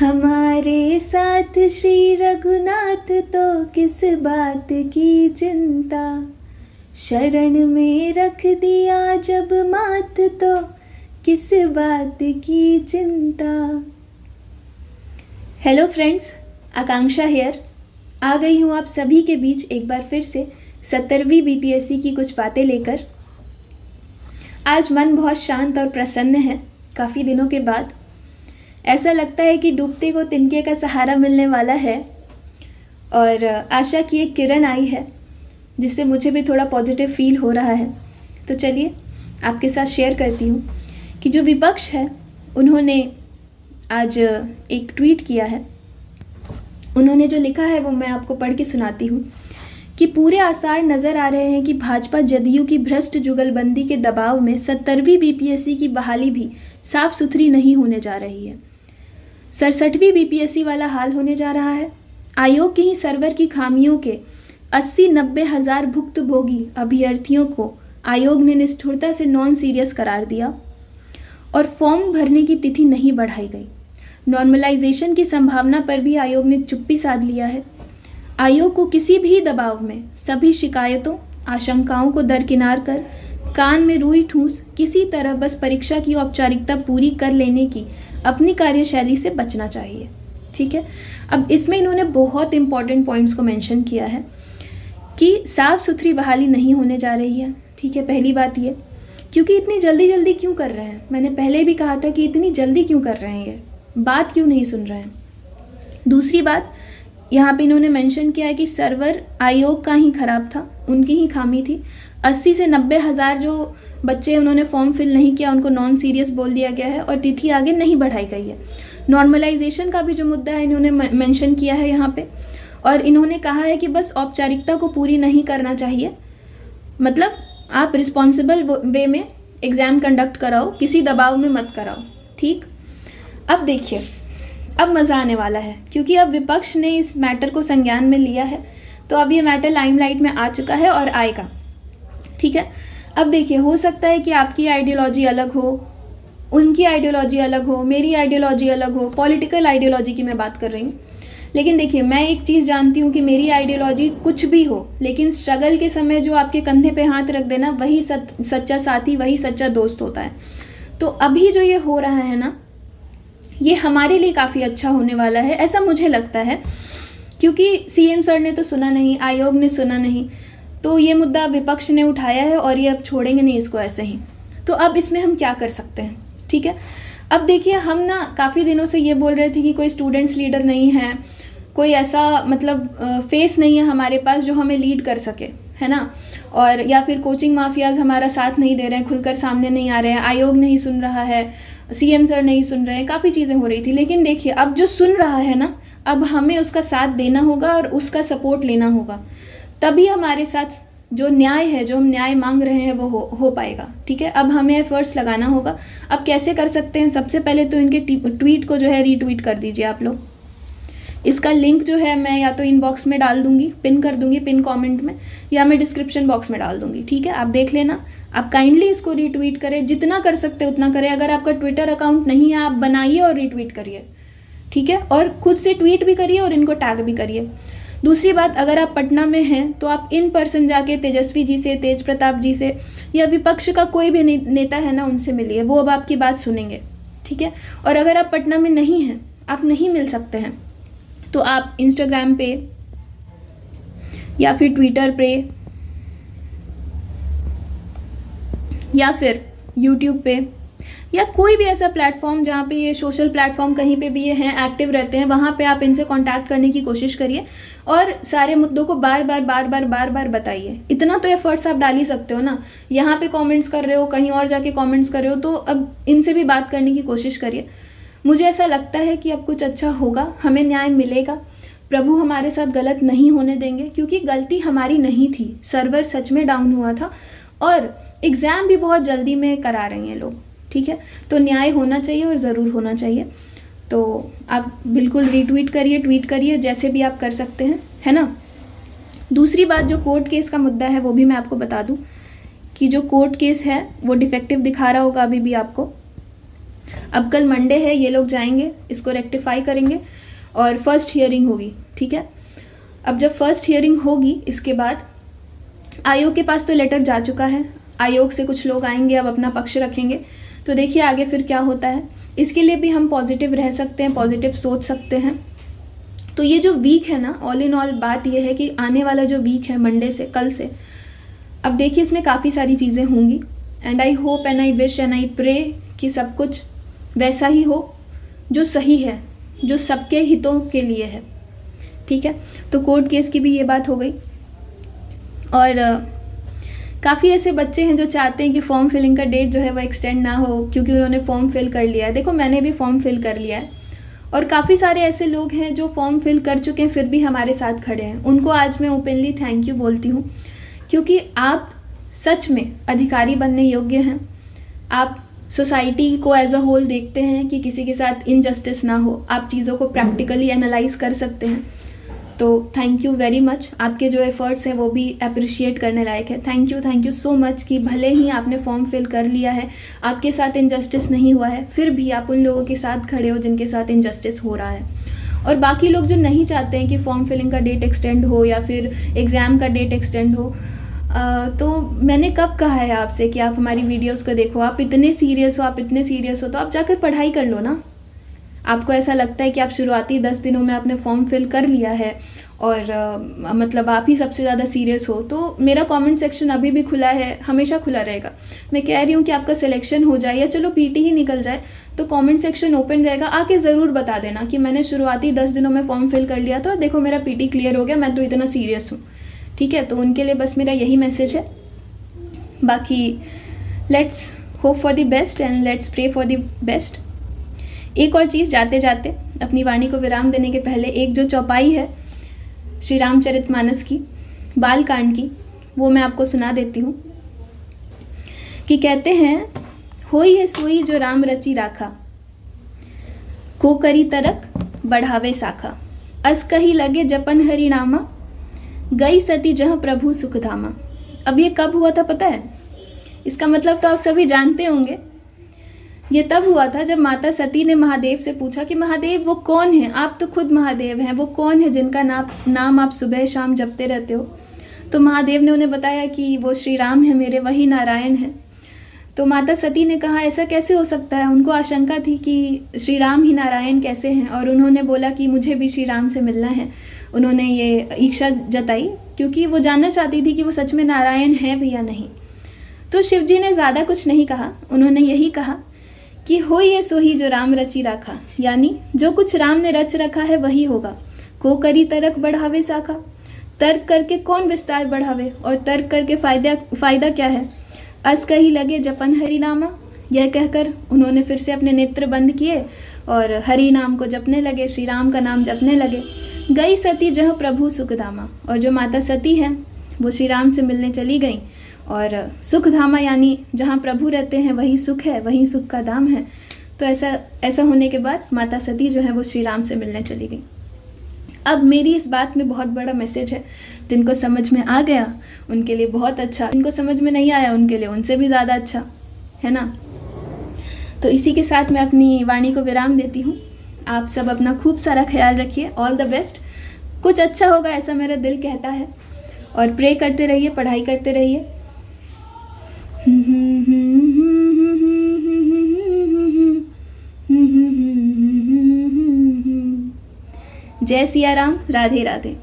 हमारे साथ श्री रघुनाथ तो किस बात की चिंता, शरण में रख दिया जब मात तो किस बात की चिंता। Hello friends, Akanksha here. आ गई हूँ आप सभी के बीच एक बार फिर से 70वीं बीपीएससी की कुछ बातें लेकर। आज मन बहुत शांत और प्रसन्न है। काफ़ी दिनों के बाद ऐसा लगता है कि डूबते को तिनके का सहारा मिलने वाला है और आशा की एक किरण आई है जिससे मुझे भी थोड़ा पॉजिटिव फील हो रहा है। तो चलिए आपके साथ शेयर करती हूँ कि जो विपक्ष है उन्होंने आज एक ट्वीट किया है। उन्होंने जो लिखा है वो मैं आपको पढ़ के सुनाती हूँ कि पूरे आसार नज़र आ रहे हैं कि भाजपा जदयू की भ्रष्ट जुगलबंदी के दबाव में 70वीं बीपीएससी की बहाली भी साफ सुथरी नहीं होने जा रही है। 67वीं बीपीएससी वाला हाल होने जा रहा है। आयोग के ही सर्वर की खामियों के 80-90 हज़ार भुक्तभोगी अभ्यर्थियों को आयोग ने निष्ठुरता से नॉन सीरियस करार दिया और फॉर्म भरने की तिथि नहीं बढ़ाई गई। नॉर्मलाइजेशन की संभावना पर भी आयोग ने चुप्पी साध लिया है। आयोग को किसी भी दबाव में सभी शिकायतों आशंकाओं को दरकिनार कर कान में रुई ठूंस किसी तरह बस परीक्षा की औपचारिकता पूरी कर लेने की अपनी कार्यशैली से बचना चाहिए। ठीक है, अब इसमें इन्होंने बहुत इंपॉर्टेंट पॉइंट्स को मेंशन किया है कि साफ सुथरी बहाली नहीं होने जा रही है। ठीक है, पहली बात ये, क्योंकि इतनी जल्दी जल्दी क्यों कर रहे हैं। मैंने पहले भी कहा था कि इतनी जल्दी क्यों कर रहे हैं, ये बात क्यों नहीं सुन रहे हैं। दूसरी बात, यहाँ पे इन्होंने मेंशन किया है कि सर्वर आयोग का ही खराब था, उनकी ही खामी थी। 80 से 90 हज़ार जो बच्चे उन्होंने फॉर्म फिल नहीं किया उनको नॉन सीरियस बोल दिया गया है और तिथि आगे नहीं बढ़ाई गई है। नॉर्मलाइजेशन का भी जो मुद्दा है इन्होंने मेंशन किया है यहाँ पे, और इन्होंने कहा है कि बस औपचारिकता को पूरी नहीं करना चाहिए, मतलब आप रिस्पॉन्सिबल वे में एग्ज़ाम कंडक्ट कराओ, किसी दबाव में मत कराओ। ठीक, अब देखिए, अब मज़ा आने वाला है क्योंकि अब विपक्ष ने इस मैटर को संज्ञान में लिया है। तो अब ये मैटर लाइमलाइट में आ चुका है और आएगा। ठीक है, अब देखिए, हो सकता है कि आपकी आइडियोलॉजी अलग हो, उनकी आइडियोलॉजी अलग हो, मेरी आइडियोलॉजी अलग हो। पॉलिटिकल आइडियोलॉजी की मैं बात कर रही हूँ। लेकिन देखिए, मैं एक चीज़ जानती हूँ कि मेरी आइडियोलॉजी कुछ भी हो, लेकिन स्ट्रगल के समय जो आपके कंधे पे हाथ रख देना, वही सच्चा साथी, वही सच्चा दोस्त होता है। तो अभी जो ये हो रहा है ना, ये हमारे लिए काफ़ी अच्छा होने वाला है, ऐसा मुझे लगता है, क्योंकि सीएम सर ने तो सुना नहीं, आयोग ने सुना नहीं, तो ये मुद्दा विपक्ष ने उठाया है और ये अब छोड़ेंगे नहीं इसको ऐसे ही। तो अब इसमें हम क्या कर सकते हैं। ठीक है, अब देखिए, हम ना काफ़ी दिनों से ये बोल रहे थे कि कोई स्टूडेंट्स लीडर नहीं है, कोई ऐसा मतलब फेस नहीं है हमारे पास जो हमें लीड कर सके, है ना। और या फिर कोचिंग माफियाज हमारा साथ नहीं दे रहे हैं, खुलकर सामने नहीं आ रहे हैं, आयोग नहीं सुन रहा है, सीएम सर नहीं सुन रहे हैं, काफ़ी चीज़ें हो रही थी। लेकिन देखिए, अब जो सुन रहा है ना, अब हमें उसका साथ देना होगा और उसका सपोर्ट लेना होगा, तभी हमारे साथ जो न्याय है, जो हम न्याय मांग रहे हैं, वो हो पाएगा। ठीक है, अब हमें एफर्ट्स लगाना होगा। अब कैसे कर सकते हैं, सबसे पहले तो इनके ट्वीट को जो है रीट्वीट कर दीजिए आप लोग। इसका लिंक जो है मैं या तो इनबॉक्स में डाल दूंगी, पिन कर दूंगी, पिन कमेंट में, या मैं डिस्क्रिप्शन बॉक्स में डाल दूंगी। ठीक है, आप देख लेना। आप काइंडली इसको रीट्वीट करें, जितना कर सकते उतना करें। अगर आपका ट्विटर अकाउंट नहीं है, आप बनाइए और रीट्वीट करिए। ठीक है, और खुद से ट्वीट भी करिए और इनको टैग भी करिए। दूसरी बात, अगर आप पटना में हैं तो आप इन पर्सन जाके तेजस्वी जी से, तेज प्रताप जी से, या विपक्ष का कोई भी नेता है ना, उनसे मिलिए, वो अब आपकी बात सुनेंगे। ठीक है, और अगर आप पटना में नहीं हैं, आप नहीं मिल सकते हैं, तो आप इंस्टाग्राम पे या फिर ट्विटर पे या फिर यूट्यूब पे या कोई भी ऐसा प्लेटफॉर्म जहाँ पे ये सोशल प्लेटफॉर्म कहीं पे भी ये हैं, एक्टिव रहते हैं, वहाँ पे आप इनसे कांटेक्ट करने की कोशिश करिए और सारे मुद्दों को बार बार बताइए। इतना तो एफर्ट्स आप डाल ही सकते हो ना। यहाँ पे कमेंट्स कर रहे हो, कहीं और जाके कमेंट्स कर रहे हो, तो अब इनसे भी बात करने की कोशिश करिए। मुझे ऐसा लगता है कि अब कुछ अच्छा होगा, हमें न्याय मिलेगा। प्रभु हमारे साथ गलत नहीं होने देंगे, क्योंकि गलती हमारी नहीं थी। सर्वर सच में डाउन हुआ था और एग्ज़ाम भी बहुत जल्दी में करा रहे हैं लोग। ठीक है, तो न्याय होना चाहिए और ज़रूर होना चाहिए। तो आप बिल्कुल रीट्वीट करिए, ट्वीट करिए, जैसे भी आप कर सकते हैं, है ना। दूसरी बात, जो कोर्ट केस का मुद्दा है वो भी मैं आपको बता दूं कि जो कोर्ट केस है वो डिफेक्टिव दिखा रहा होगा अभी भी आपको। अब कल मंडे है, ये लोग जाएंगे, इसको रेक्टिफाई करेंगे और फर्स्ट हियरिंग होगी, ठीक है। अब जब फर्स्ट हियरिंग होगी, इसके बाद आयोग के पास तो लेटर जा चुका है, आयोग से कुछ लोग आएंगे, अब अपना पक्ष रखेंगे। तो देखिए आगे फिर क्या होता है। इसके लिए भी हम पॉजिटिव रह सकते हैं, पॉजिटिव सोच सकते हैं। तो ये जो वीक है ना, ऑल इन ऑल बात ये है कि आने वाला जो वीक है मंडे से, कल से, अब देखिए इसमें काफ़ी सारी चीज़ें होंगी। And I hope and I wish and I pray कि सब कुछ वैसा ही हो जो सही है, जो सबके हितों के लिए है, ठीक है। तो कोर्ट केस की भी ये बात हो गई। और काफ़ी ऐसे बच्चे हैं जो चाहते हैं कि फॉर्म फिलिंग का डेट जो है वो एक्सटेंड ना हो, क्योंकि उन्होंने फॉर्म फिल कर लिया है। देखो मैंने भी फॉर्म फिल कर लिया है, और काफ़ी सारे ऐसे लोग हैं जो फॉर्म फिल कर चुके हैं फिर भी हमारे साथ खड़े हैं। उनको आज मैं ओपनली थैंक यू बोलती हूँ, क्योंकि आप सच में अधिकारी बनने योग्य हैं। आप सोसाइटी को एज अ होल देखते हैं कि किसी के साथ इनजस्टिस ना हो, आप चीज़ों को प्रैक्टिकली एनालाइज कर सकते हैं। तो थैंक यू वेरी मच। आपके जो एफर्ट्स हैं वो भी अप्रिशिएट करने लायक है। थैंक यू सो मच कि भले ही आपने फॉर्म फिल कर लिया है, आपके साथ इनजस्टिस नहीं हुआ है, फिर भी आप उन लोगों के साथ खड़े हो जिनके साथ इनजस्टिस हो रहा है। और बाकी लोग जो नहीं चाहते हैं कि फॉर्म फिलिंग का डेट एक्सटेंड हो या फिर एग्ज़ाम का डेट एक्सटेंड हो, तो मैंने कब कहा है आपसे कि आप हमारी वीडियोस को देखो, आप इतने सीरियस हो तो आप जाकर पढ़ाई कर लो ना। आपको ऐसा लगता है कि आप शुरुआती 10 दिनों में आपने फॉर्म फिल कर लिया है और मतलब आप ही सबसे ज़्यादा सीरियस हो, तो मेरा कमेंट सेक्शन अभी भी खुला है, हमेशा खुला रहेगा। मैं कह रही हूँ कि आपका सिलेक्शन हो जाए या चलो पीटी ही निकल जाए, तो कमेंट सेक्शन ओपन रहेगा, आके ज़रूर बता देना कि मैंने शुरुआती 10 दिनों में फॉर्म फिल कर लिया था और देखो मेरा पीटी क्लियर हो गया, मैं तो इतना सीरियस हूँ, ठीक है। तो उनके लिए बस मेरा यही मैसेज है। बाकी let's hope for the best and let's pray for the best. एक और चीज़ जाते जाते अपनी वाणी को विराम देने के पहले, एक जो चौपाई है श्री रामचरितमानस की, बाल कांड की, वो मैं आपको सुना देती हूँ कि कहते हैं, होई है सोई जो राम रची राखा, को करी तरक बढ़ावे साखा, अस कही लगे जपन हरि नामा, गई सती जहाँ प्रभु सुखधामा। अब ये कब हुआ था पता है? इसका मतलब तो आप सभी जानते होंगे। ये तब हुआ था जब माता सती ने महादेव से पूछा कि महादेव वो कौन है, आप तो खुद महादेव हैं, वो कौन है जिनका नाम आप सुबह शाम जपते रहते हो। तो महादेव ने उन्हें बताया कि वो श्री राम है मेरे, वही नारायण है। तो माता सती ने कहा ऐसा कैसे हो सकता है, उनको आशंका थी कि श्री राम ही नारायण कैसे हैं, और उन्होंने बोला कि मुझे भी श्री राम से मिलना है। उन्होंने ये इच्छा जताई क्योंकि वो जानना चाहती थी कि वो सच में नारायण है भी या नहीं। तो शिव जी ने ज़्यादा कुछ नहीं कहा, उन्होंने यही कहा कि होई है सोही जो राम रची राखा, यानी जो कुछ राम ने रच रखा है वही होगा। को करी तर्क बढ़ावे साखा, तर्क करके कौन विस्तार बढ़ावे, और तर्क करके फायदा क्या है। अस कही लगे जपन हरि नामा, यह कहकर उन्होंने फिर से अपने नेत्र बंद किए और हरि नाम को जपने लगे, श्री राम का नाम जपने लगे। गई सती जहाँ प्रभु सुखधामा, और जो माता सती हैं वो श्री राम से मिलने चली गई, और सुखधामा यानी जहाँ प्रभु रहते हैं वही सुख है, वही सुख का धाम है। तो ऐसा होने के बाद माता सती जो है वो श्री राम से मिलने चली गई। अब मेरी इस बात में बहुत बड़ा मैसेज है, जिनको समझ में आ गया उनके लिए बहुत अच्छा, जिनको समझ में नहीं आया उनके लिए उनसे भी ज़्यादा अच्छा, है ना। तो इसी के साथ मैं अपनी वाणी को विराम देती हूँ। आप सब अपना खूब सारा ख्याल रखिए, ऑल द बेस्ट। कुछ अच्छा होगा ऐसा मेरा दिल कहता है, और प्रे करते रहिए, पढ़ाई करते रहिए। जय सिया राम, राधे राधे।